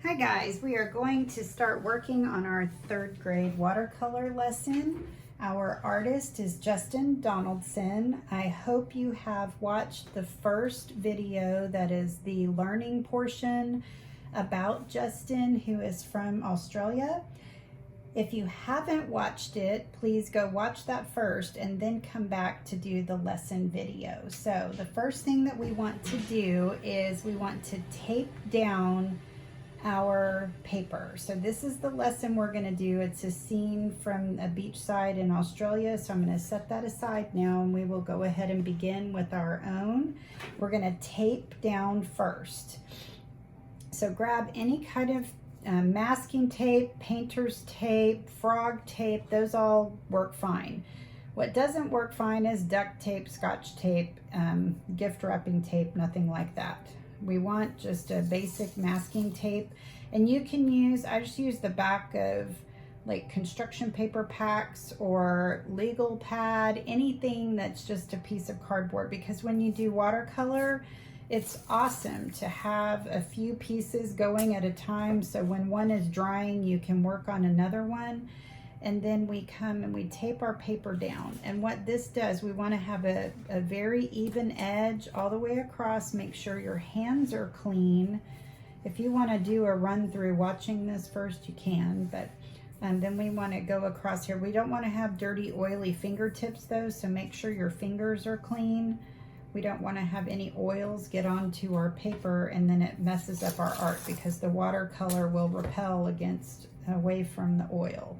Hi guys, we are going to start working on our third grade watercolor lesson. Our artist is Justin Donaldson. I hope you have watched the first video that is the learning portion about Justin, who is from Australia. If you haven't watched it, please go watch that first and then come back to do the lesson video. So the first thing that we want to do is we want to tape down our paper. So this is the lesson we're going to do. It's a scene from a beachside in Australia. So I'm going to set that aside now and we will go ahead and begin with our own. We're going to tape down first. So grab any kind of masking tape, painter's tape, frog tape. Those all work fine. What doesn't work fine is duct tape, scotch tape, gift wrapping tape, nothing like that. We want just a basic masking tape, and you can use, I just use the back of like construction paper packs or legal pad, anything that's just a piece of cardboard, because when you do watercolor, it's awesome to have a few pieces going at a time, so when one is drying you can work on another one. And then we come and we tape our paper down. And what this does, we want to have a very even edge all the way across. Make sure your hands are clean. If you want to do a run through watching this first, you can, but then we want to go across here. We don't want to have dirty, oily fingertips though, so make sure your fingers are clean. We don't want to have any oils get onto our paper and then it messes up our art, because the watercolor will repel away from the oil.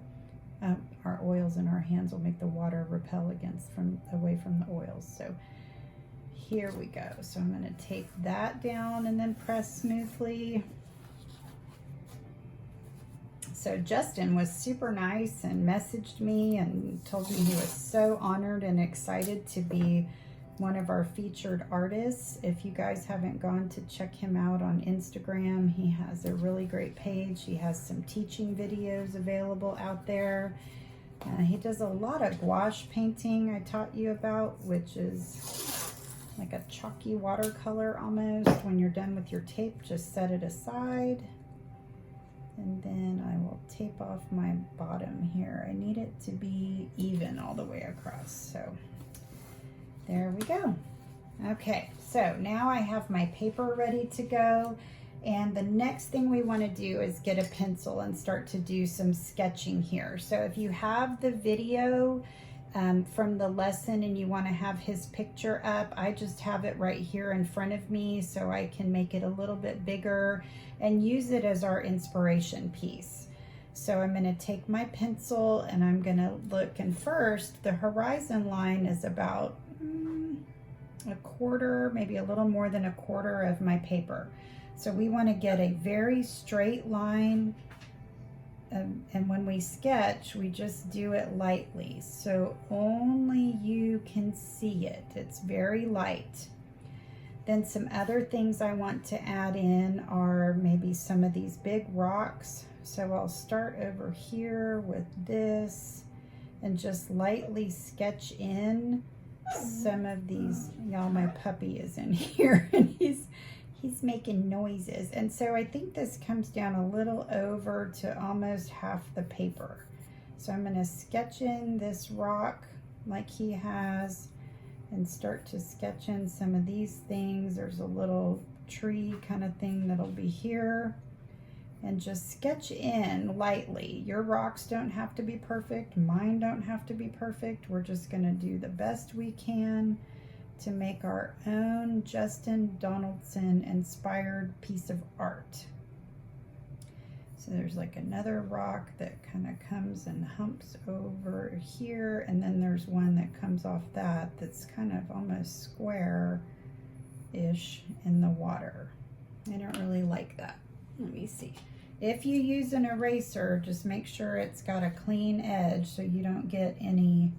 Our oils in our hands will make the water repel away from the oils. So here we go. So I'm going to tape that down and then press smoothly. So Justin was super nice and messaged me and told me he was so honored and excited to be one of our featured artists. If you guys haven't gone to check him out on Instagram, he has a really great page. He has some teaching videos available out there. He does a lot of gouache painting I taught you about, which is like a chalky watercolor almost. When you're done with your tape, just set it aside. And then I will tape off my bottom here. I need it to be even all the way across. So there we go. Okay, so now I have my paper ready to go, and the next thing we want to do is get a pencil and start to do some sketching here. So if you have the video from the lesson and you want to have his picture up, I just have it right here in front of me so I can make it a little bit bigger and use it as our inspiration piece. So I'm going to take my pencil and I'm going to look, and first the horizon line is about a quarter, maybe a little more than a quarter of my paper. So we want to get a very straight line, and when we sketch, we just do it lightly, so only you can see it. It's very light. Then some other things I want to add in are maybe some of these big rocks. So I'll start over here with this and just lightly sketch in some of these. Y'all, my puppy is in here and he's making noises, and so I think this comes down a little over to almost half the paper. So I'm going to sketch in this rock like he has and start to sketch in some of these things. There's a little tree kind of thing that'll be here, and just sketch in lightly. Your rocks don't have to be perfect. Mine don't have to be perfect. We're just going to do the best we can to make our own Justin Donaldson inspired piece of art. So there's like another rock that kind of comes and humps over here, and then there's one that comes off that's kind of almost square-ish in the water. I don't really like that. Let me see. If you use an eraser, just make sure it's got a clean edge so you don't get any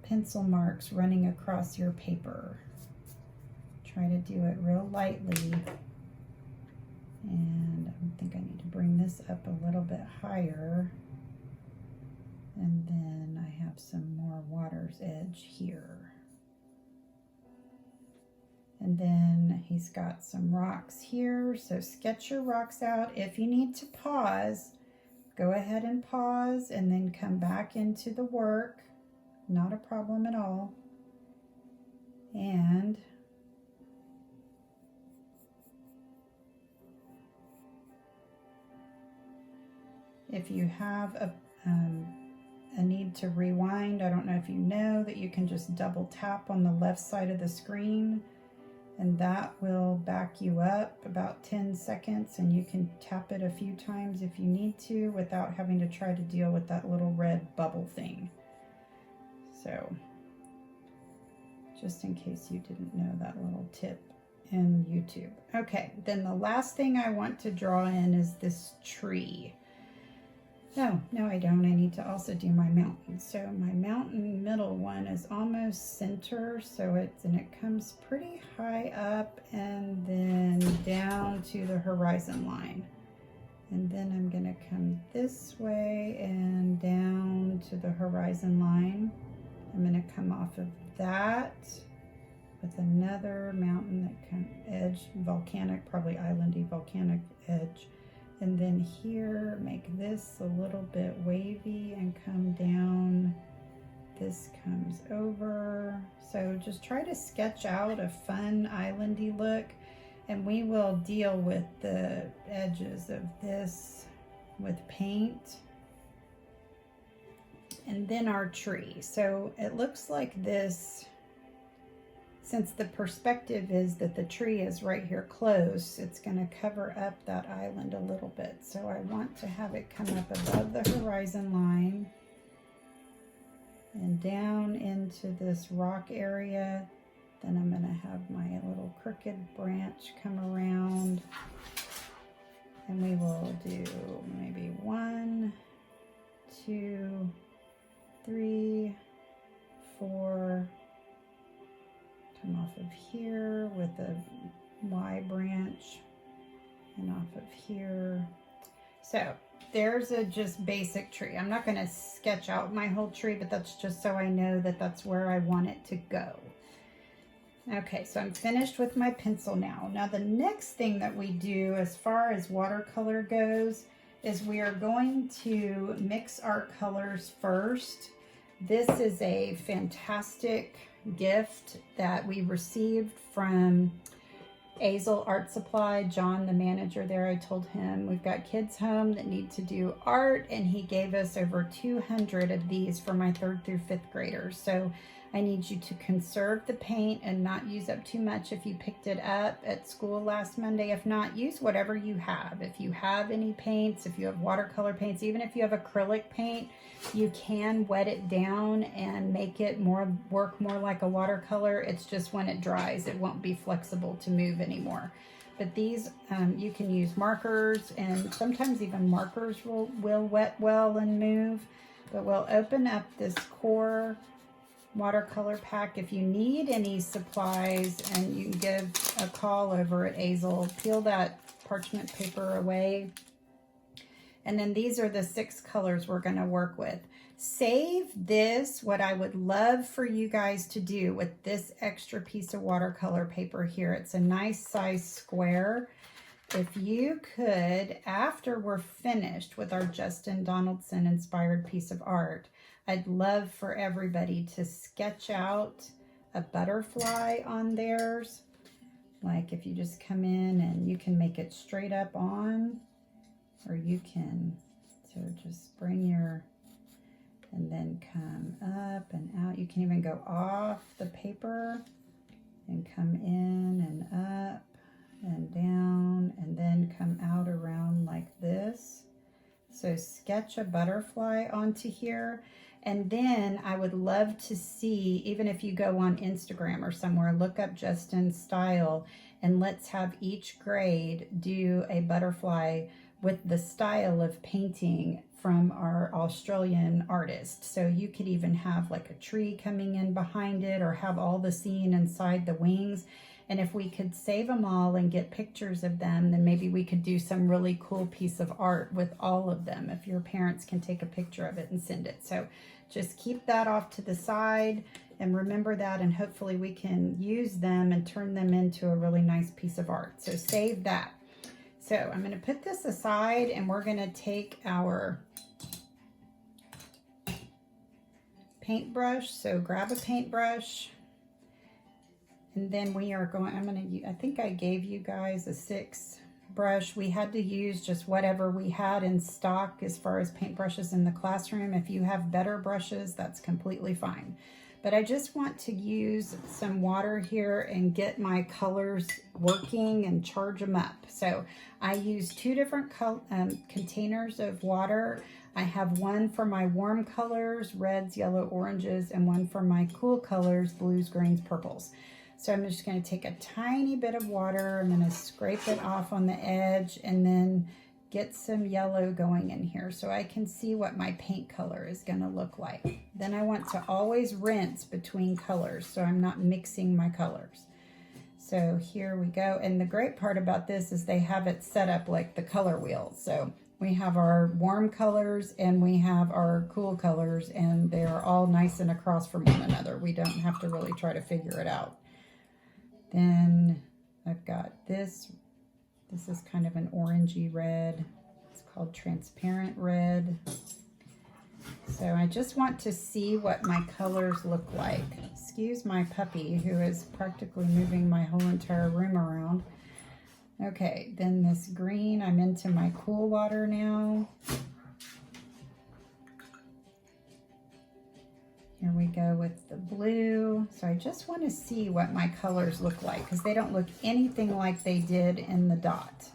pencil marks running across your paper. Try to do it real lightly. And I think I need to bring this up a little bit higher. And then I have some more water's edge here. And then he's got some rocks here. So sketch your rocks out. If you need to pause, go ahead and pause and then come back into the work. Not a problem at all. And if you have a need to rewind, I don't know if you know that you can just double tap on the left side of the screen and that will back you up about 10 seconds, and you can tap it a few times if you need to without having to try to deal with that little red bubble thing. So just in case you didn't know that little tip in YouTube. Okay, then the last thing I want to draw in is this tree. No, I don't. I need to also do my mountain. So my mountain middle one is almost center, so it comes pretty high up and then down to the horizon line. And then I'm going to come this way and down to the horizon line. I'm going to come off of that with another mountain that can edge, volcanic, probably islandy volcanic edge. And then here, make this a little bit wavy and come down. This comes over. So just try to sketch out a fun islandy look, and we will deal with the edges of this with paint. And then our tree. So it looks like this. Since the perspective is that the tree is right here close, it's going to cover up that island a little bit. So I want to have it come up above the horizon line and down into this rock area. Then I'm going to have my little crooked branch come around, and we will do maybe 1, 2, 3, 4, come off of here with a Y branch and off of here. So there's a just basic tree. I'm not going to sketch out my whole tree, but that's just so I know that that's where I want it to go. Okay, so I'm finished with my pencil now. Now the next thing that we do as far as watercolor goes is we are going to mix our colors first. This is a fantastic gift that we received from Azel Art Supply. John, the manager there, I told him we've got kids home that need to do art, and he gave us over 200 of these for my 3rd through 5th graders. So I need you to conserve the paint and not use up too much if you picked it up at school last Monday. If not, use whatever you have. If you have any paints, if you have watercolor paints, even if you have acrylic paint, you can wet it down and make it work more like a watercolor. It's just when it dries, it won't be flexible to move anymore. But these, you can use markers, and sometimes even markers will wet well and move. But we'll open up this core watercolor pack. If you need any supplies, and you can give a call over at Azel, peel that parchment paper away. And then these are the 6 colors we're going to work with. Save this. What I would love for you guys to do with this extra piece of watercolor paper here, it's a nice size square. If you could, after we're finished with our Justin Donaldson inspired piece of art, I'd love for everybody to sketch out a butterfly on theirs. Like if you just come in and you can make it straight up on, or you can, so just bring your, and then come up and out. You can even go off the paper and come in and up and down, and then come out around like this. So sketch a butterfly onto here. And then I would love to see, even if you go on Instagram or somewhere, look up Justin's style, and let's have each grade do a butterfly with the style of painting from our Australian artist. So you could even have like a tree coming in behind it, or have all the scene inside the wings. And if we could save them all and get pictures of them, then maybe we could do some really cool piece of art with all of them, if your parents can take a picture of it and send it. So just keep that off to the side. and remember that, and hopefully we can use them and turn them into a really nice piece of art. So save that. So I'm going to put this aside, and we're going to take our paintbrush. So grab a paintbrush, and then we are going, I think I gave you guys a 6 brush. We had to use just whatever we had in stock as far as paintbrushes in the classroom. If you have better brushes, that's completely fine. But I just want to use some water here and get my colors working and charge them up. So I use 2 different containers of water. I have one for my warm colors, reds, yellow, oranges, and one for my cool colors, blues, greens, purples. So I'm just going to take a tiny bit of water. I'm going to scrape it off on the edge and then get some yellow going in here so I can see what my paint color is going to look like. Then I want to always rinse between colors so I'm not mixing my colors. So here we go. And the great part about this is they have it set up like the color wheel. So we have our warm colors and we have our cool colors, and they are all nice and across from one another. We don't have to really try to figure it out. Then I've got this. This is kind of an orangey red. It's called transparent red. So I just want to see what my colors look like. Excuse my puppy, who is practically moving my whole entire room around. Okay, then this green, I'm into my cool water now. Here we go with the blue. So I just want to see what my colors look like because they don't look anything like they did in the dot.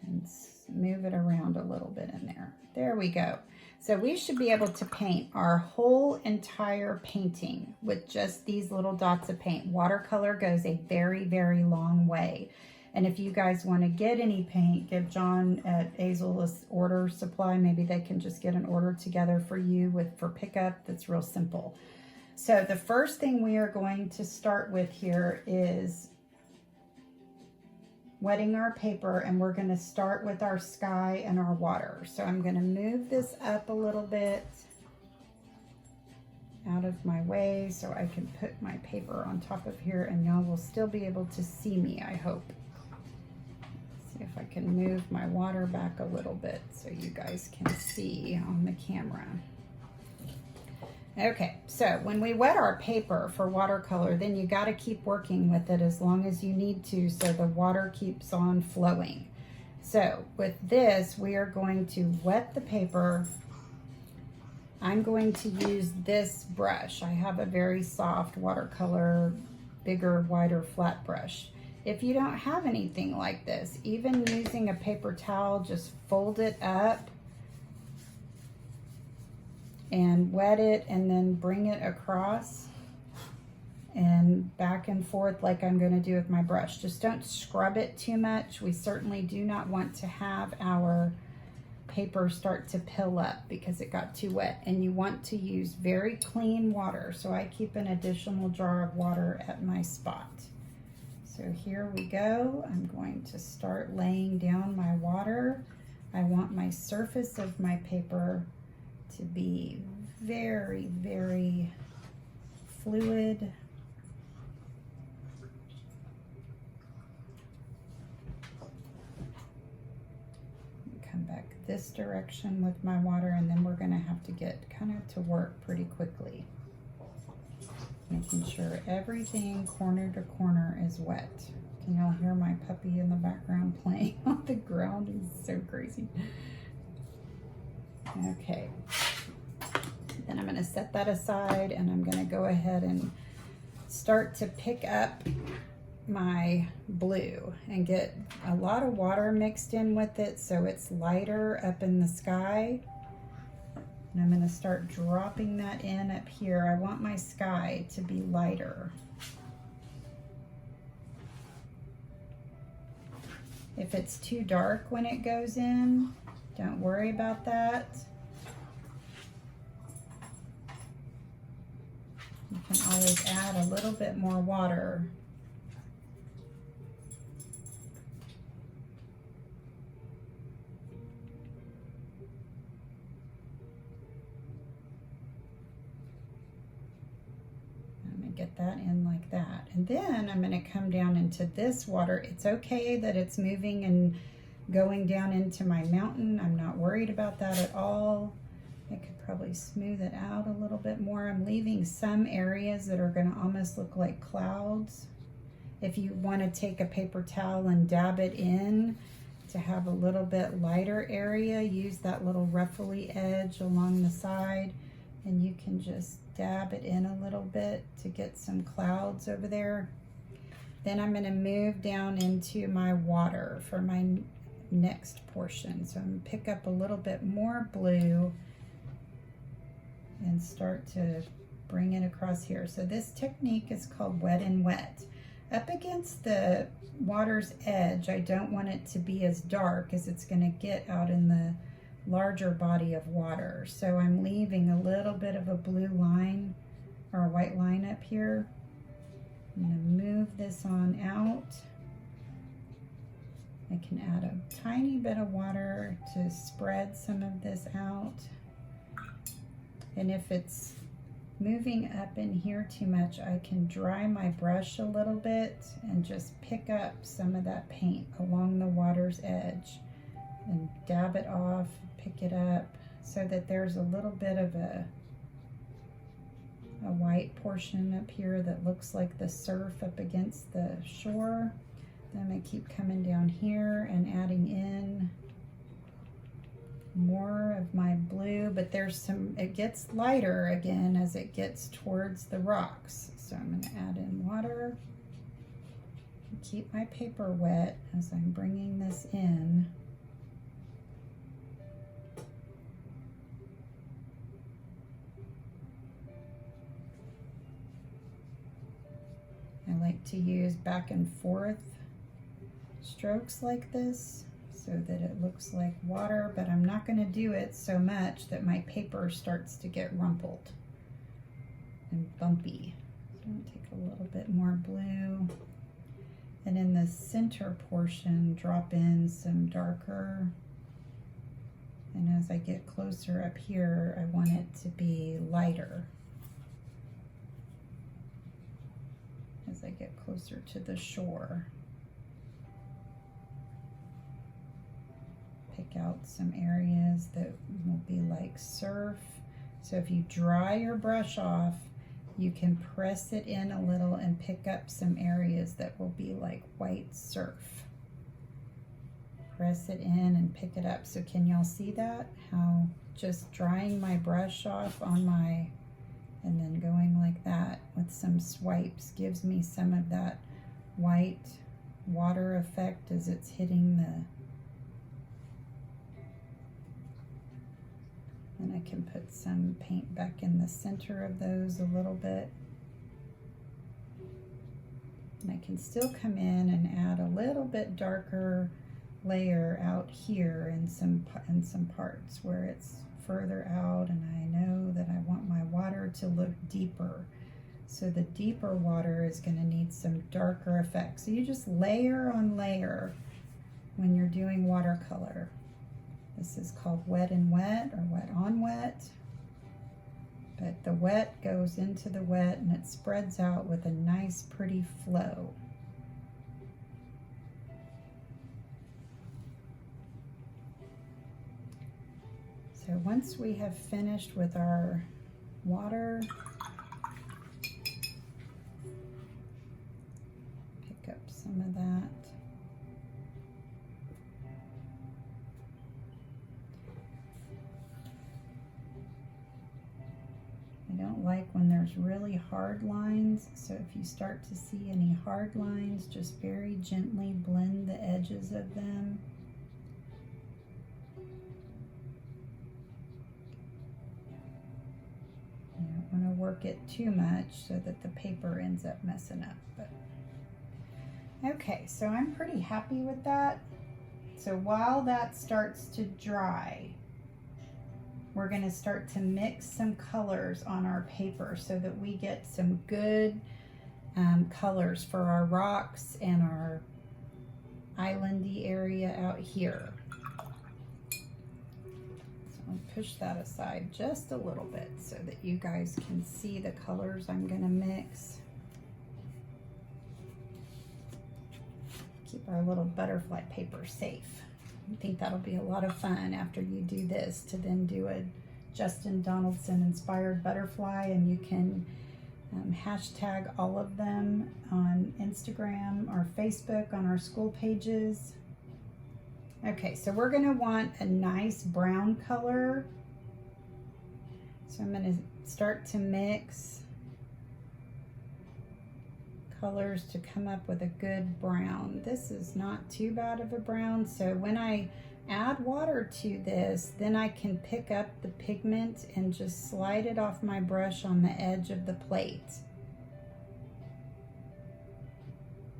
And move it around a little bit in there. There we go. So we should be able to paint our whole entire painting with just these little dots of paint. Watercolor goes a very, very long way. And if you guys want to get any paint, give John at Azul's order supply. Maybe they can just get an order together for you for pickup. That's real simple. So the first thing we are going to start with here is wetting our paper, and we're going to start with our sky and our water. So I'm going to move this up a little bit out of my way so I can put my paper on top of here, and y'all will still be able to see me, I hope. See if I can move my water back a little bit so you guys can see on the camera. Okay, so when we wet our paper for watercolor, then you got to keep working with it as long as you need to so the water keeps on flowing. So with this, we are going to wet the paper. I'm going to use this brush. I have a very soft watercolor, bigger, wider, flat brush. If you don't have anything like this, even using a paper towel, just fold it up and wet it and then bring it across and back and forth like I'm going to do with my brush. Just don't scrub it too much. We certainly do not want to have our paper start to pill up because it got too wet, and you want to use very clean water. So I keep an additional jar of water at my spot. So here we go. I'm going to start laying down my water. I want my surface of my paper to be very, very fluid. Come back this direction with my water, and then we're going to have to get kind of to work pretty quickly, making sure everything corner to corner is wet. Can y'all hear my puppy in the background playing on the ground? He's so crazy. Okay, then I'm going to set that aside, and I'm going to go ahead and start to pick up my blue and get a lot of water mixed in with it so it's lighter up in the sky. And I'm going to start dropping that in up here. I want my sky to be lighter. If it's too dark when it goes in, don't worry about that. You can always add a little bit more water. get that in like that. And then I'm going to come down into this water. It's okay that it's moving and going down into my mountain. I'm not worried about that at all. I could probably smooth it out a little bit more. I'm leaving some areas that are going to almost look like clouds. If you want to take a paper towel and dab it in to have a little bit lighter area, use that little ruffly edge along the side, and you can just dab it in a little bit to get some clouds over there. Then I'm going to move down into my water for my next portion. So I'm going to pick up a little bit more blue and start to bring it across here. So this technique is called wet and wet. Up against the water's edge, I don't want it to be as dark as it's going to get out in the larger body of water. So I'm leaving a little bit of a blue line or a white line up here. I'm going to move this on out. I can add a tiny bit of water to spread some of this out. And if it's moving up in here too much, I can dry my brush a little bit and just pick up some of that paint along the water's edge and dab it off, pick it up so that there's a little bit of a white portion up here that looks like the surf up against the shore. Then I'm going to keep coming down here and adding in more of my blue, but there's some, it gets lighter again as it gets towards the rocks. So I'm going to add in water and keep my paper wet as I'm bringing this in. I like to use back and forth strokes like this so that it looks like water, but I'm not going to do it so much that my paper starts to get rumpled and bumpy. So I'm going to take a little bit more blue, and in the center portion drop in some darker, and as I get closer up here I want it to be lighter as I get closer to the shore. Pick out some areas that will be like surf. So if you dry your brush off, you can press it in a little and pick up some areas that will be like white surf. Press it in and pick it up. So can y'all see that? How just drying my brush off on my, and then going like that with some swipes gives me some of that white water effect as it's hitting the, and I can put some paint back in the center of those a little bit. And I can still come in and add a little bit darker layer out here in some parts where it's further out, and I know that I want my water to look deeper. So the deeper water is going to need some darker effects. So you just layer on layer when you're doing watercolor. This is called wet and wet, or wet on wet. But the wet goes into the wet and it spreads out with a nice pretty flow. So once we have finished with our water, pick up some of that. I don't like when there's really hard lines, so if you start to see any hard lines, just very gently blend the edges of them. You don't want to work it too much so that the paper ends up messing up. But okay, so I'm pretty happy with that. So while that starts to dry, we're going to start to mix some colors on our paper so that we get some good colors for our rocks and our islandy area out here. So I'll push that aside just a little bit so that you guys can see the colors I'm going to mix. keep our little butterfly paper safe. I think that'll be a lot of fun after you do this, to then do a Justin Donaldson inspired butterfly, and you can hashtag all of them on Instagram or Facebook on our school pages. Okay, so we're going to want a nice brown color. So I'm going to start to mix colors to come up with a good brown. This is not too bad of a brown, so when I add water to this, then I can pick up the pigment and just slide it off my brush on the edge of the plate.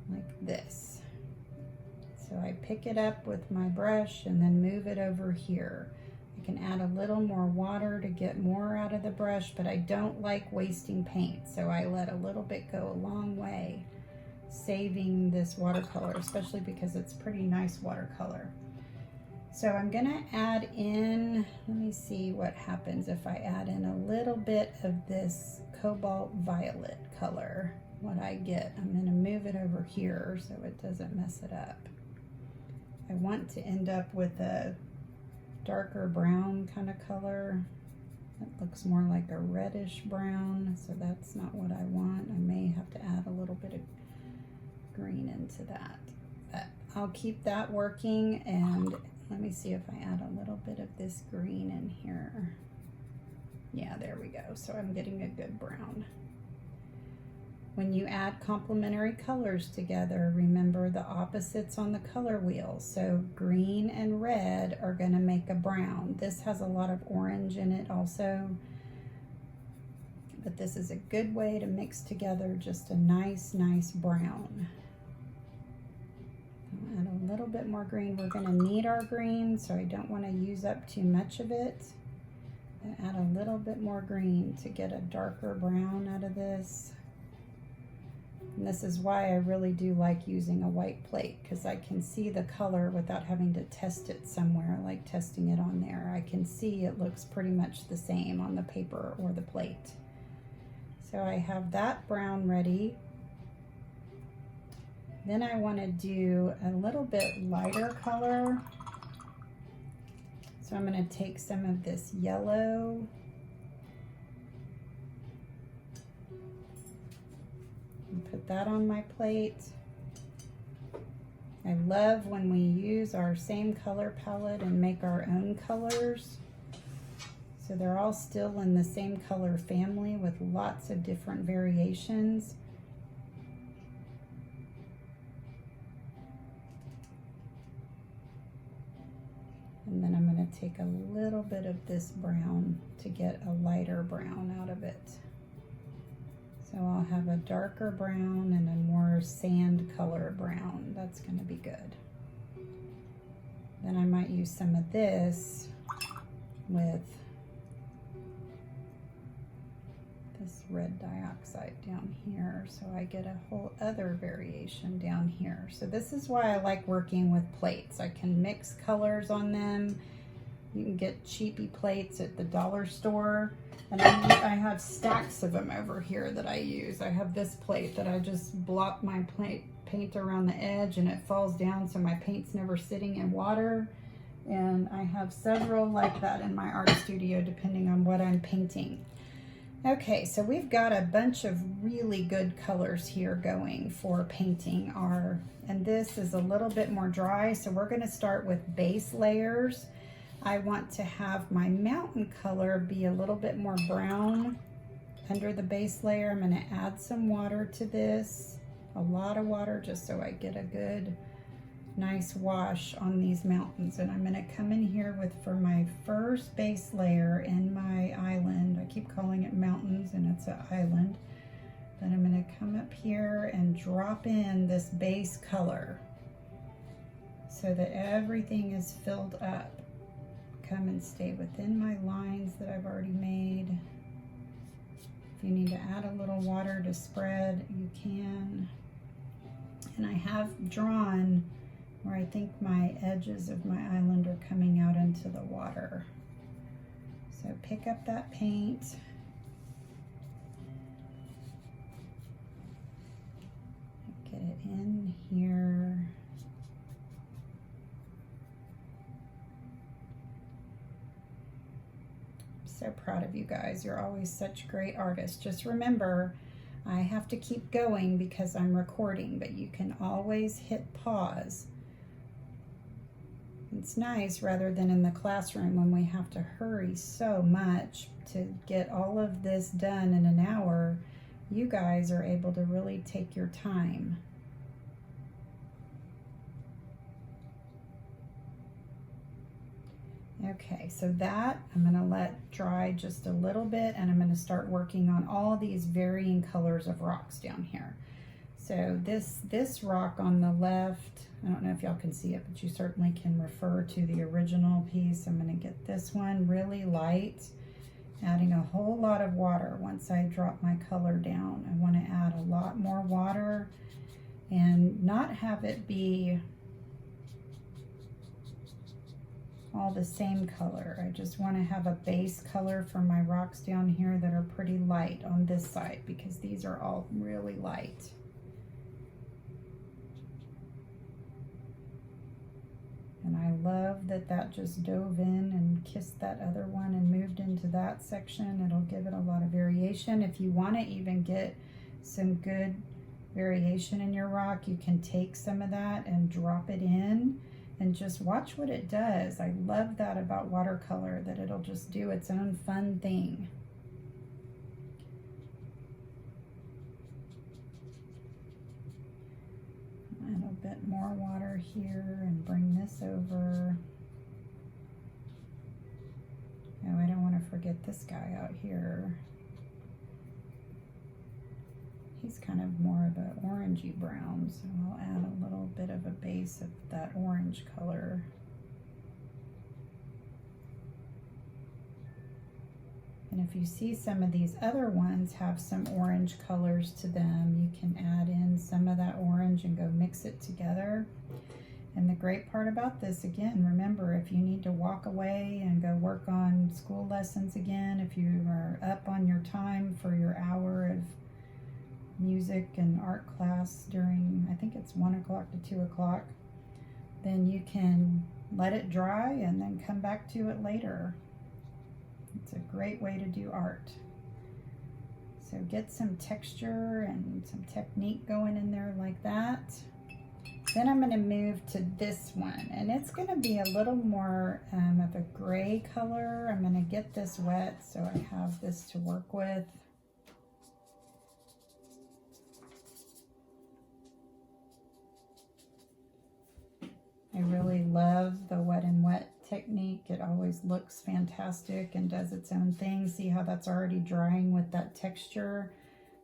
Like this. So I pick it up with my brush and then move it over here. I can add a little more water to get more out of the brush, but I don't like wasting paint, so I let a little bit go a long way, saving this watercolor, especially because it's pretty nice watercolor. So I'm gonna add in, let me see what happens if I add in a little bit of this cobalt violet color, what I get. I'm gonna move it over here so it doesn't mess it up. I want to end up with a darker brown kind of color. It looks more like a reddish brown, so that's not what I want. I may have to add a little bit of green into that. But I'll keep that working, and let me see if I add a little bit of this green in here. Yeah, there we go. So I'm getting a good brown. When you add complementary colors together, remember the opposites on the color wheel. So green and red are going to make a brown. This has a lot of orange in it also, but this is a good way to mix together just a nice brown. I'll add a little bit more green. We're going to need our green, so I don't want to use up too much of it. I'll add a little bit more green to get a darker brown out of this. And this is why I really do like using a white plate, because I can see the color without having to test it somewhere, like testing it on there. I can see it looks pretty much the same on the paper or the plate. So I have that brown ready. Then I want to do a little bit lighter color. So I'm going to take some of this yellow and put that on my plate. I love when we use our same color palette and make our own colors. So they're all still in the same color family with lots of different variations. And then I'm going to take a little bit of this brown to get a lighter brown out of it. So I'll have a darker brown and a more sand color brown. That's going to be good. Then I might use some of this with this red dioxide down here, so I get a whole other variation down here. So this is why I like working with plates. I can mix colors on them. You can get cheapy plates at the dollar store, and I have stacks of them over here that I use. I have this plate that I just blop my paint around the edge and it falls down, so my paint's never sitting in water. And I have several like that in my art studio depending on what I'm painting. Okay, so we've got a bunch of really good colors here going for painting and this is a little bit more dry, so we're going to start with base layers. I want to have my mountain color be a little bit more brown under the base layer. I'm going to add some water to this, a lot of water, just so I get a good nice wash on these mountains. And I'm going to come in here with, for my first base layer in my island, I keep calling it mountains and it's an island, but I'm going to come up here and drop in this base color so that everything is filled up. Come and stay within my lines that I've already made. If you need to add a little water to spread, you can. And I have drawn where I think my edges of my island are coming out into the water. So pick up that paint. Get it in here. So proud of you guys. You're always such great artists. Just remember, I have to keep going because I'm recording, but you can always hit pause. It's nice rather than in the classroom when we have to hurry so much to get all of this done in an hour. You guys are able to really take your time. Okay, so that I'm going to let dry just a little bit, and I'm going to start working on all these varying colors of rocks down here. So this rock on the left, I don't know if y'all can see it, but you certainly can refer to the original piece. I'm going to get this one really light, adding a whole lot of water. Once I drop my color down, I want to add a lot more water and not have it be all the same color. I just want to have a base color for my rocks down here that are pretty light on this side, because these are all really light. And I love that that just dove in and kissed that other one and moved into that section. It'll give it a lot of variation. If you want to even get some good variation in your rock, you can take some of that and drop it in and just watch what it does. I love that about watercolor, that it'll just do its own fun thing. A little bit more water here and bring this over. Oh, I don't want to forget this guy out here. He's kind of more of an orangey brown, so I'll add a little bit of a base of that orange color. And if you see some of these other ones have some orange colors to them, you can add in some of that orange and go mix it together. And the great part about this, again, remember, if you need to walk away and go work on school lessons again, if you are up on your time for your hour of music and art class during, I think it's 1 o'clock to 2 o'clock, then you can let it dry and then come back to it later. It's a great way to do art. So get some texture and some technique going in there like that. Then I'm going to move to this one, and it's going to be a little more of a gray color. I'm going to get this wet so I have this to work with. I really love the wet and wet technique. It always looks fantastic and does its own thing. See how that's already drying with that texture?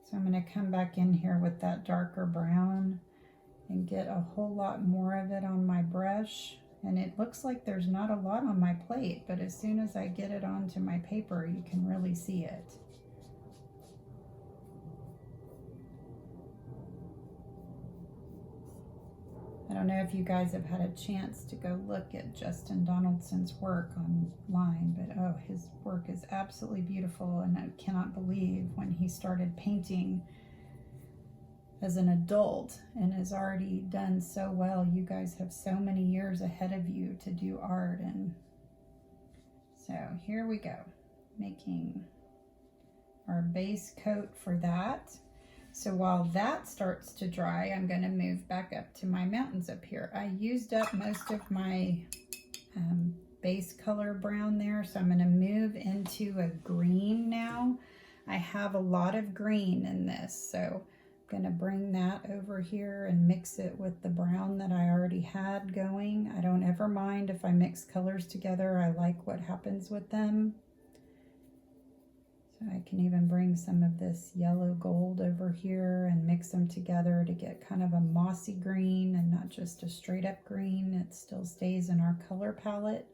So I'm going to come back in here with that darker brown and get a whole lot more of it on my brush. And it looks like there's not a lot on my plate, but as soon as I get it onto my paper, you can really see it. I don't know if you guys have had a chance to go look at Justin Donaldson's work online, but oh, his work is absolutely beautiful, and I cannot believe when he started painting as an adult and has already done so well. You guys have so many years ahead of you to do art. And so here we go, making our base coat for that. So while that starts to dry, I'm going to move back up to my mountains up here. I used up most of my base color brown there, so I'm going to move into a green now. I have a lot of green in this, so I'm going to bring that over here and mix it with the brown that I already had going. I don't ever mind if I mix colors together. I like what happens with them. I can even bring some of this yellow gold over here and mix them together to get kind of a mossy green and not just a straight up green. It still stays in our color palette.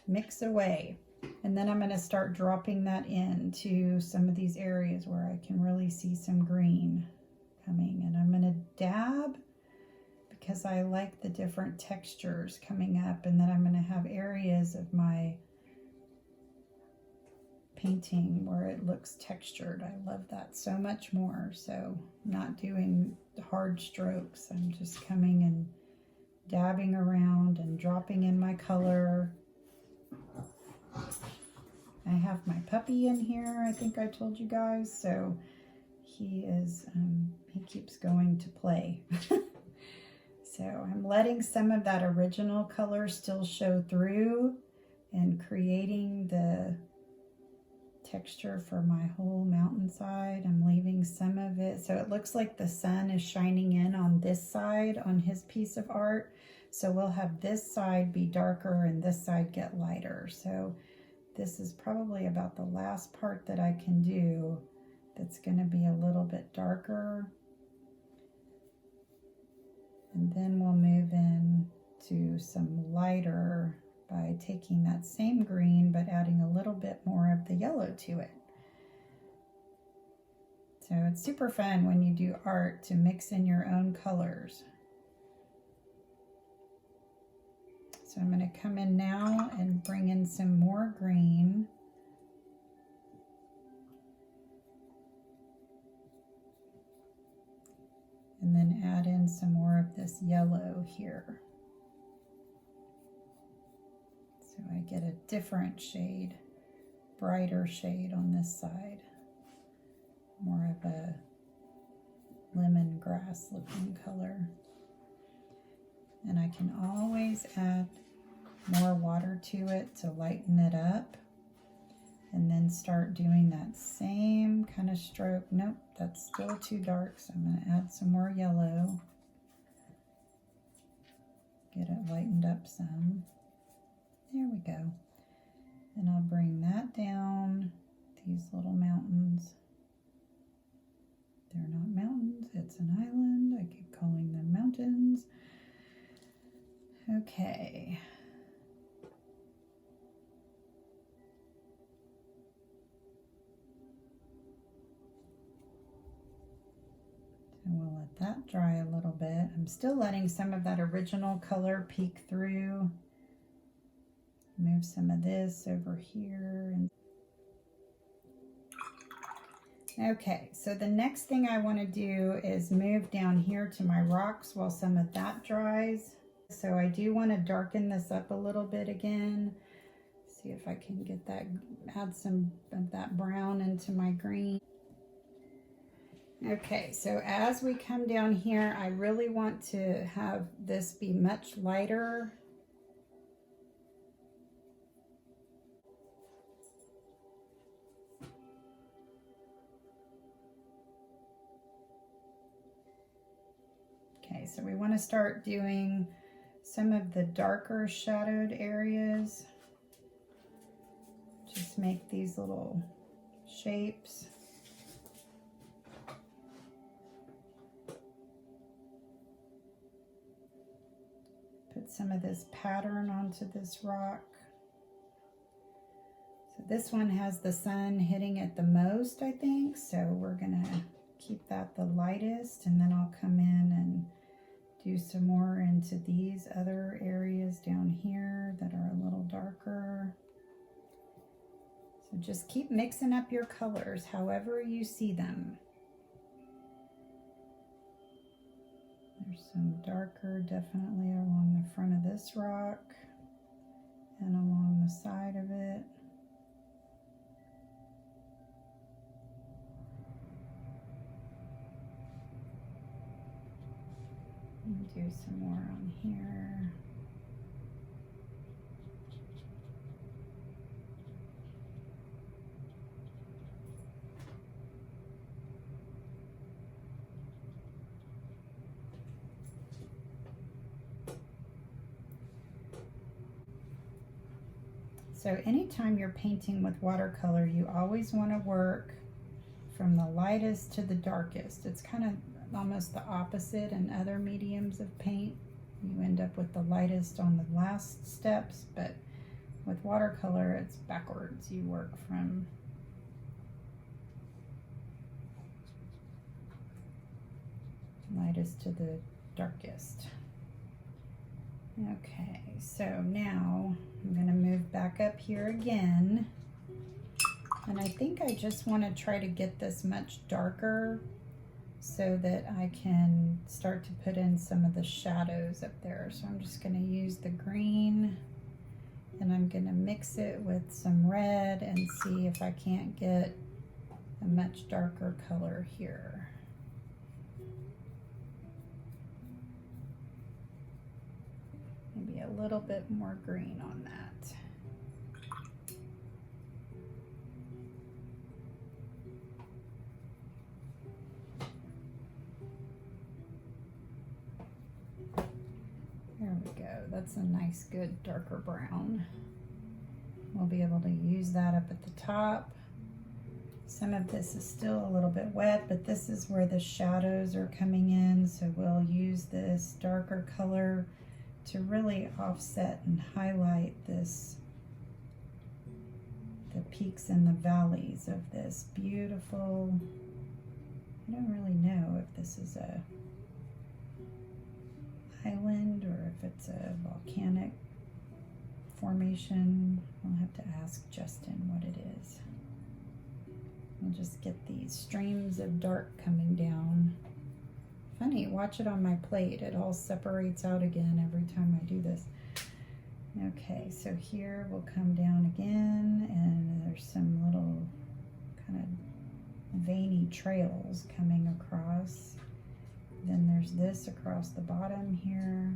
Mix away. And then I'm going to start dropping that into some of these areas where I can really see some green coming. And I'm going to dab because I like the different textures coming up. And then I'm going to have areas of my painting where it looks textured. I love that so much more. So I'm not doing hard strokes. I'm just coming and dabbing around and dropping in my color. I have my puppy in here, I think I told you guys, so he keeps going to play. So I'm letting some of that original color still show through and creating the texture for my whole mountainside. I'm leaving some of it so it looks like the sun is shining in on this side on his piece of art. So we'll have this side be darker and this side get lighter. So this is probably about the last part that I can do that's going to be a little bit darker. And then we'll move in to some lighter by taking that same green but adding a little bit more of the yellow to it. So it's super fun when you do art to mix in your own colors. So I'm going to come in now and bring in some more green. And then add in some more of this yellow here. So I get a different shade, brighter shade on this side. More of a lemongrass looking color. And I can always add more water to it to lighten it up. And then start doing that same kind of stroke. Nope, that's still too dark, so I'm going to add some more yellow. Get it lightened up some. There we go. And I'll bring that down, these little mountains. They're not mountains, it's an island. I keep calling them mountains. Okay. And we'll let that dry a little bit. I'm still letting some of that original color peek through. Move some of this over here. Okay, so the next thing I want to do is move down here to my rocks while some of that dries. So I do want to darken this up a little bit again. See if I can get that, add some of that brown into my green. Okay, so as we come down here, I really want to have this be much lighter. Okay, so we want to start doing some of the darker shadowed areas. Just make these little shapes. Put some of this pattern onto this rock. So this one has the sun hitting it the most, I think. So we're gonna keep that the lightest, and then I'll come in and do some more into these other areas down here that are a little darker. So just keep mixing up your colors however you see them. There's some darker definitely along the front of this rock and along the side of it. And do some more on here. So anytime you're painting with watercolor, you always want to work from the lightest to the darkest. It's kind of almost the opposite in other mediums of paint. You end up with the lightest on the last steps, but with watercolor, it's backwards. You work from lightest to the darkest. Okay, so now I'm going to move back up here again, and I think I just want to try to get this much darker so that I can start to put in some of the shadows up there. So I'm just going to use the green And I'm gonna mix it with some red and see if I can't get a much darker color here. Maybe a little bit more green on that. There we go. That's a nice, good, darker brown. We'll be able to use that up at the top. Some of this is still a little bit wet, but this is where the shadows are coming in, so we'll use this darker color to really offset and highlight this, the peaks and the valleys of this beautiful, I don't really know if this is a island or if it's a volcanic formation. I'll have to ask Justin what it is. We'll just get these streams of dark coming down. Funny, watch it on my plate. It all separates out again every time I do this. Okay, so here we'll come down again, and there's some little kind of veiny trails coming across. Then there's this across the bottom here.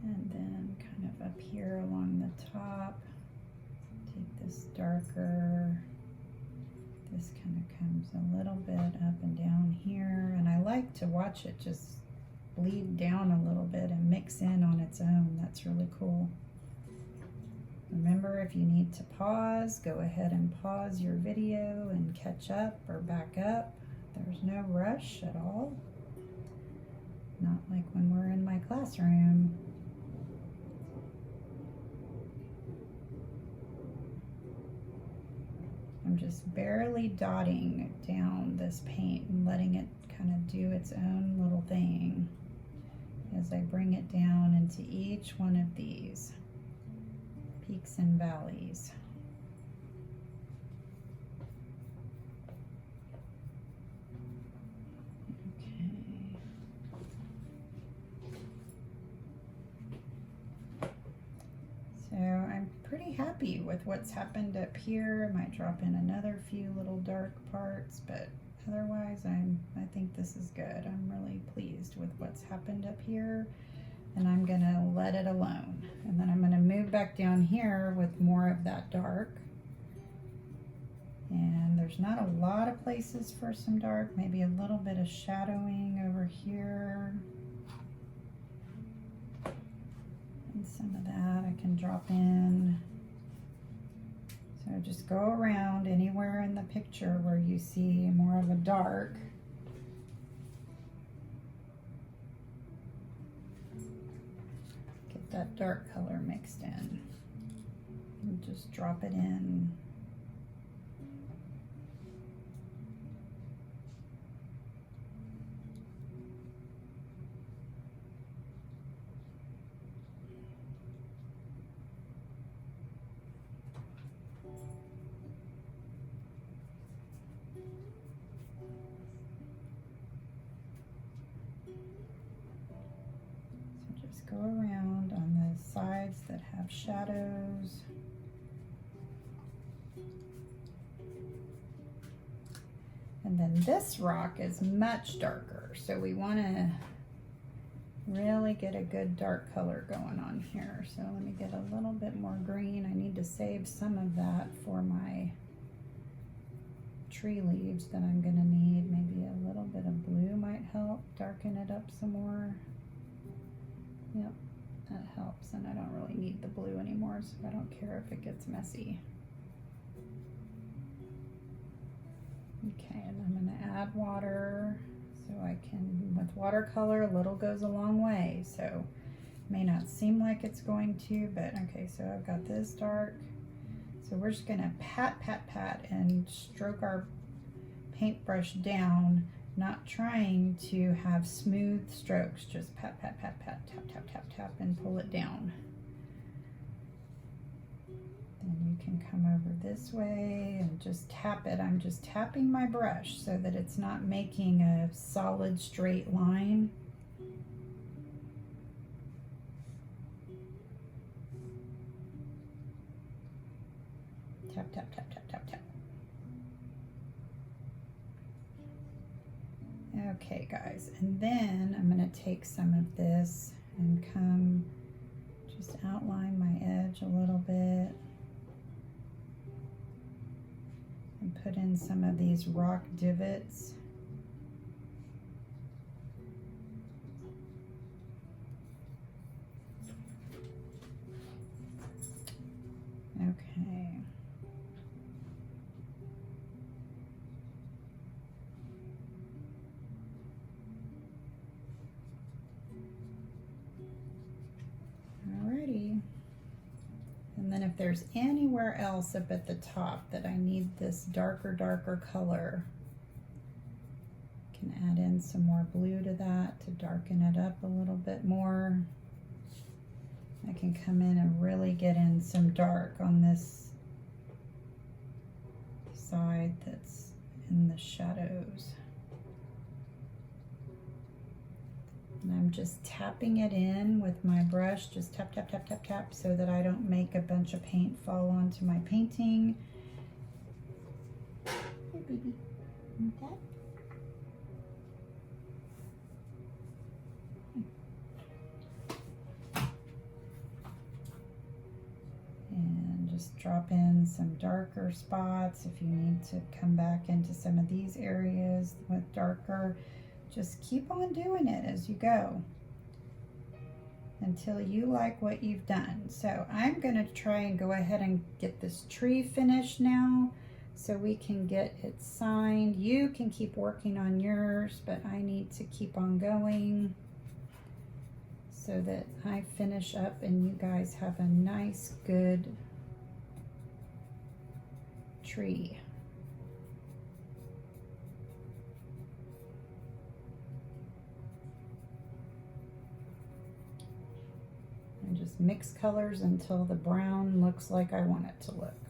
And then kind of up here along the top, take this darker. This kind of comes a little bit up and down here. And I like to watch it just bleed down a little bit and mix in on its own. That's really cool. Remember, if you need to pause, go ahead and pause your video and catch up or back up. There's no rush at all. Not like when we're in my classroom. I'm just barely dotting down this paint and letting it kind of do its own little thing as I bring it down into each one of these peaks and valleys. Okay. So I'm pretty happy with what's happened up here. I might drop in another few little dark parts, but otherwise I think this is good. I'm really pleased with what's happened up here. And I'm gonna let it alone. And then I'm gonna move back down here with more of that dark. And there's not a lot of places for some dark, maybe a little bit of shadowing over here. And some of that I can drop in. So just go around anywhere in the picture where you see more of a dark. That dark color mixed in and just drop it in. So just go around on the sides that have shadows. And then this rock is much darker, so we want to really get a good dark color going on here. So let me get a little bit more green. I need to save some of that for my tree leaves that I'm going to need. Maybe a little bit of blue might help darken it up some more. Yep, that helps, and I don't really need the blue anymore, so I don't care if it gets messy. Okay, and I'm going to add water so I can, with watercolor, a little goes a long way, so it may not seem like it's going to, but okay, so I've got this dark. So we're just going to pat, pat, pat and stroke our paintbrush down, not trying to have smooth strokes, just pat, pat, pat, pat, tap, tap, tap, tap, and pull it down. Then you can come over this way and just tap it. I'm just tapping my brush so that it's not making a solid straight line. Tap, tap, tap, tap, tap, tap. Okay, guys, and then I'm going to take some of this and come just outline my edge a little bit and put in some of these rock divots. Okay. Alrighty. And then if there's anywhere else up at the top that I need this darker color, I can add in some more blue to that to darken it up a little bit more. I can come in and really get in some dark on this side that's in the shadows. And I'm just tapping it in with my brush, just tap, tap, tap, tap, tap, so that I don't make a bunch of paint fall onto my painting. Hey, baby. Okay. And just drop in some darker spots if you need to come back into some of these areas with darker. Just keep on doing it as you go until you like what you've done. So I'm going to try and go ahead and get this tree finished now so we can get it signed. You can keep working on yours, but I need to keep on going so that I finish up and you guys have a nice, good tree. And just mix colors until the brown looks like I want it to look.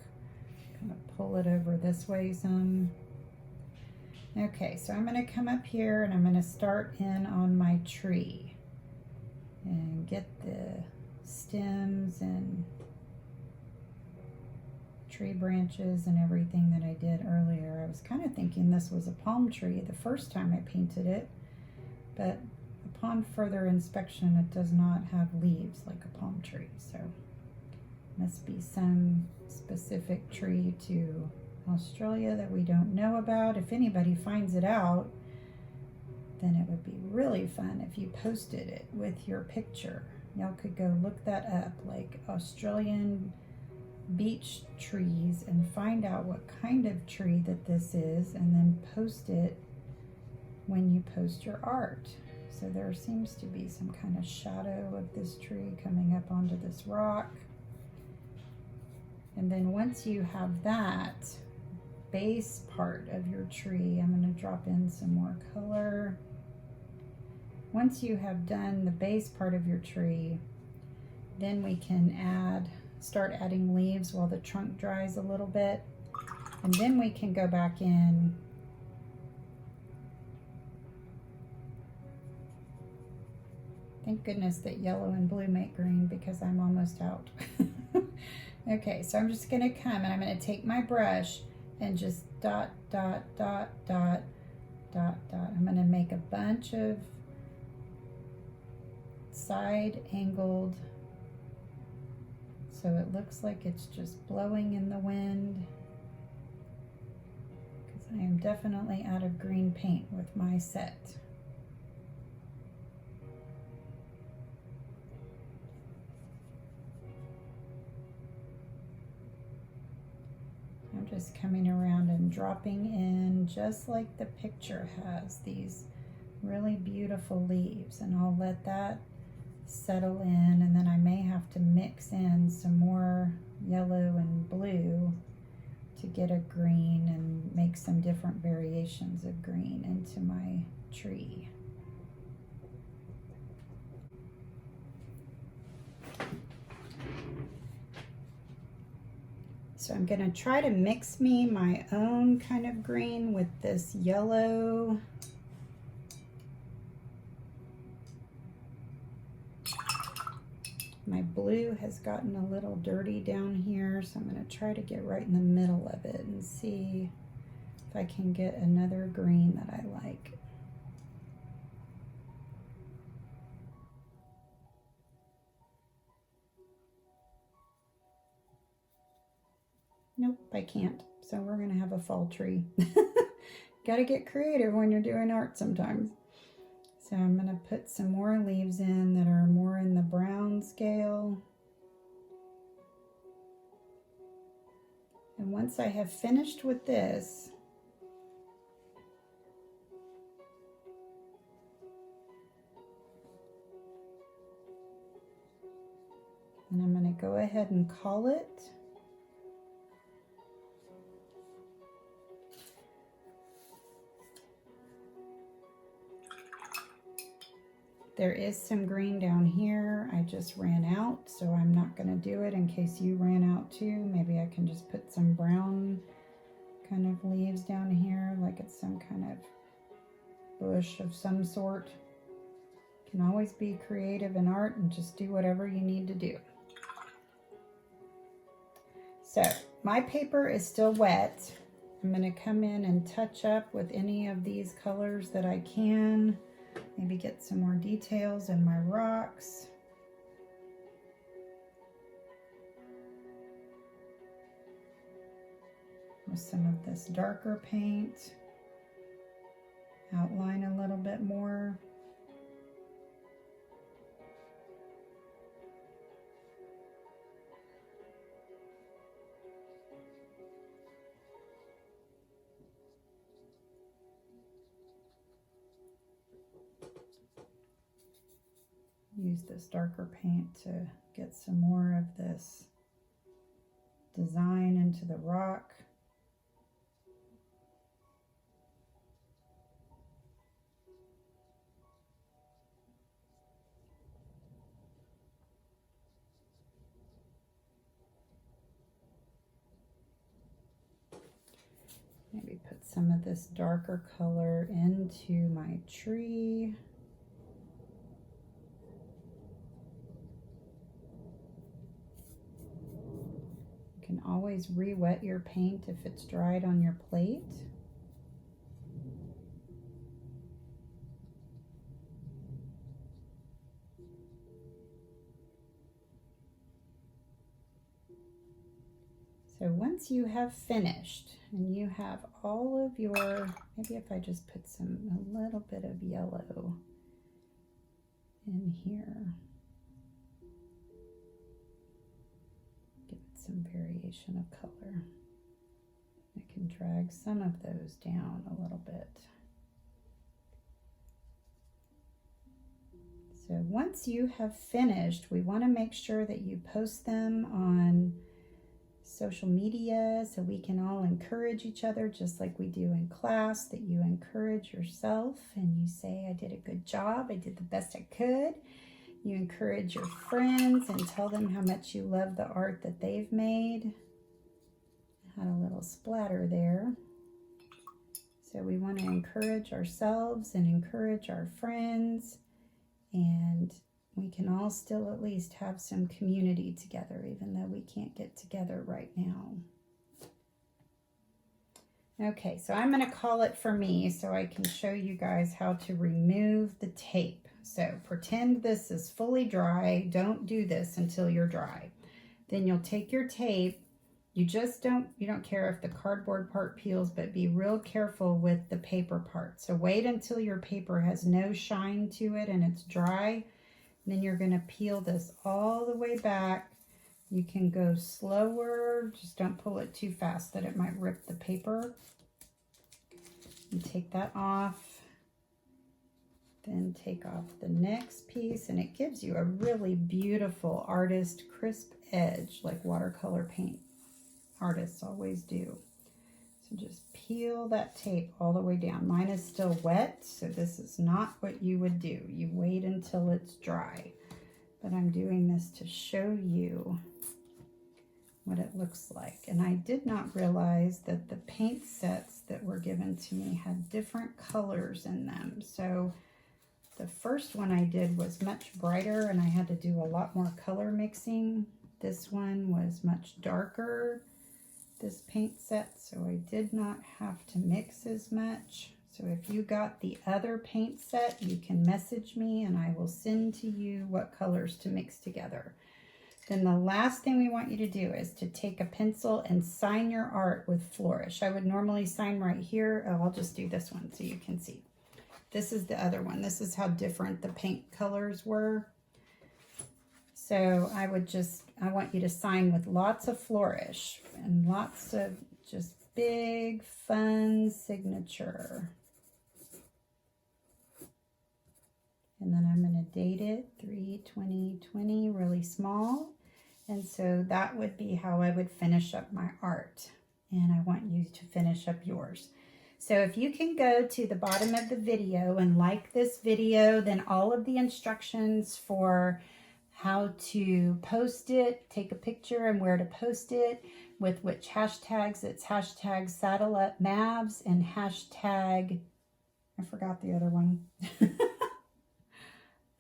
Kind of pull it over this way some. Okay, so I'm going to come up here and I'm going to start in on my tree and get the stems and tree branches and everything that I did earlier. I was kind of thinking this was a palm tree the first time I painted it, but upon further inspection it does not have leaves like a palm tree, so must be some specific tree to Australia that we don't know about. If anybody finds it out, then it would be really fun if you posted it with your picture. Y'all could go look that up, like Australian beach trees, and find out what kind of tree that this is, and then post it when you post your art. So there seems to be some kind of shadow of this tree coming up onto this rock. And then once you have that base part of your tree, I'm going to drop in some more color. Once you have done the base part of your tree, then we can start adding leaves while the trunk dries a little bit. And then we can go back in Thank goodness that yellow and blue make green because I'm almost out. Okay, so I'm just going to come and I'm going to take my brush and just dot, dot, dot, dot, dot, dot. I'm going to make a bunch of side angled so it looks like it's just blowing in the wind, because I am definitely out of green paint with my set. I'm just coming around and dropping in, just like the picture has, these really beautiful leaves, and I'll let that settle in, and then I may have to mix in some more yellow and blue to get a green and make some different variations of green into my tree. So I'm gonna try to mix me my own kind of green with this yellow. My blue has gotten a little dirty down here, so I'm gonna try to get right in the middle of it and see if I can get another green that I like. Nope, I can't. So we're gonna have a fall tree. Gotta get creative when you're doing art sometimes. So I'm gonna put some more leaves in that are more in the brown scale. And once I have finished with this, and I'm gonna go ahead and call it. There is some green down here. I just ran out, so I'm not gonna do it in case you ran out too. Maybe I can just put some brown kind of leaves down here, like it's some kind of bush of some sort. You can always be creative in art and just do whatever you need to do. So my paper is still wet. I'm gonna come in and touch up with any of these colors that I can. Maybe get some more details in my rocks. With some of this darker paint. Outline a little bit more. Use this darker paint to get some more of this design into the rock. Maybe put some of this darker color into my tree. You can always re-wet your paint if it's dried on your plate. So once you have finished and you have all of your, maybe if I just put a little bit of yellow in here, give it some variation of color. I can drag some of those down a little bit. So once you have finished, we want to make sure that you post them on social media so we can all encourage each other just like we do in class, that you encourage yourself and you say, I did a good job, I did the best I could. You encourage your friends and tell them how much you love the art that they've made. I had a little splatter there. So we want to encourage ourselves and encourage our friends, and we can all still at least have some community together, even though we can't get together right now. Okay, so I'm going to call it for me so I can show you guys how to remove the tape. So pretend this is fully dry. Don't do this until you're dry. Then you'll take your tape. You don't care if the cardboard part peels, but be real careful with the paper part. So wait until your paper has no shine to it and it's dry. Then you're going to peel this all the way back. You can go slower, just don't pull it too fast that it might rip the paper. And take that off. Then take off the next piece, and it gives you a really beautiful artist crisp edge like watercolor paint artists always do. So just peel that tape all the way down. Mine is still wet, so this is not what you would do. You wait until it's dry. But I'm doing this to show you what it looks like. And I did not realize that the paint sets that were given to me had different colors in them. So the first one I did was much brighter and I had to do a lot more color mixing. This one was much darker, this paint set, so I did not have to mix as much. So if you got the other paint set, you can message me and I will send to you what colors to mix together. Then the last thing we want you to do is to take a pencil and sign your art with Flourish. I would normally sign right here. Oh, I'll just do this one so you can see. This is the other one. This is how different the paint colors were. So I want you to sign with lots of Flourish and lots of just big, fun signature. And then I'm going to date it 3/20/20, really small. And so that would be how I would finish up my art. And I want you to finish up yours. So if you can go to the bottom of the video and like this video, then all of the instructions for how to post it, take a picture and where to post it, with which hashtags. It's hashtag Saddle Up Mavs and hashtag, I forgot the other one.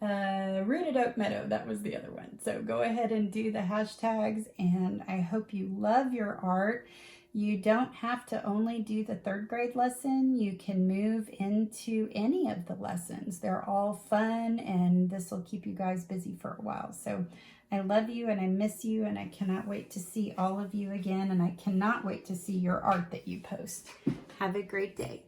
Rooted Oak Meadow, that was the other one. So go ahead and do the hashtags, and I hope you love your art. You don't have to only do the 3rd grade lesson. You can move into any of the lessons. They're all fun, and this will keep you guys busy for a while. So I love you and I miss you, and I cannot wait to see all of you again, and I cannot wait to see your art that you post. Have a great day.